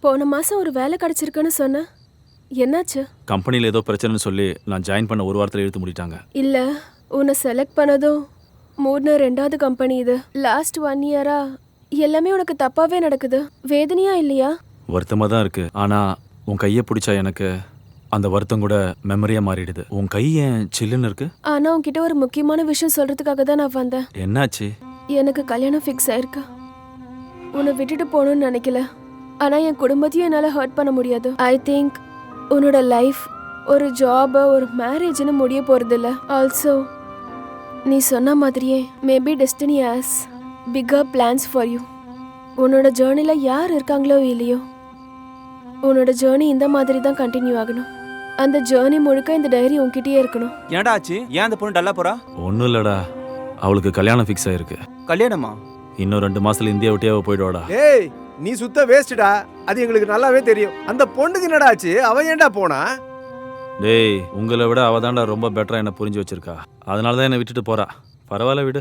போன மாசம் ஒரு வேலை கிடைச்சிருக்குன்னு சொன்ன. என்னாச்சு? கம்பெனியில் ஏதோ பிரச்சனைன்னு சொல்லி நான் ஜாயின் பண்ண ஒரு வாரத்தில் இழுத்து முடிட்டாங்க. இல்ல, உன்னை செலக்ட் பண்ணதும் மூணு ரெண்டாவது கம்பெனி இது. லாஸ்ட் 1 இயரா எல்லாமே உனக்கு தப்பாவே நடக்குது. வேதனையா இல்லையா? வருத்தமாக தான் இருக்கு. ஆனால் உன் கையை பிடிச்சா எனக்கு அந்த வருத்தம் கூட மெமரியாக மாறிடுது. உன் கை ஏன் சில்லுன்னு இருக்கு? ஆனா உன்கிட்ட ஒரு முக்கியமான விஷயம் சொல்றதுக்காக தான் நான் வந்தேன். என்னாச்சு? எனக்கு கல்யாணம் ஃபிக்ஸ் ஆயிருக்கு. உன்னை விட்டுட்டு போகணும்னு நினைக்கல. ஆனா என் குடும்பத்தையும் என்னால ஹர்ட் பண்ண முடியாது. ஐ திங்க் உன்னோட லைஃப் ஒரு ஜாப் ஒரு மேரேஜ்னு முடிய போறதில்ல. ஆல்சோ நீ சொன்ன மாதிரியே maybe destiny has bigger plans for you. உன்னோட ஜேர்னில யார் இருக்காங்களோ இல்லையோ, உன்னோட ஜேர்னி இந்த மாதிரி தான் கண்டினியூ ஆகணும். அந்த ஜேர்னி முழுக்க இந்த டைரி உன்கிட்டயே இருக்கணும். ஏன்டா ஆச்சு? ஏன் அந்த பொண்ணு டல்லா போறா? ஒன்றும் இல்லைடா, அவளுக்கு கல்யாணம் ஃபிக்ஸ் ஆயிருக்கு. கல்யாணமா? இன்னும் 2 மாசத்துல இந்தியா விட்டே போயிடுவாடா. ஏய், நீ சுத்த வேஸ்ட்டா. அது எங்களுக்கு நல்லாவே தெரியும். அந்த பொண்ணுக்கு என்னடா ஆச்சு? அவ ஏன்டா போனா? டேய், உங்களை விட அவ தான்டா ரொம்ப பெட்டரா என்ன புரிஞ்சு வச்சிருக்கா. அதனால தான் என்னை விட்டுட்டு போறா. பரவாயில்ல, விடு.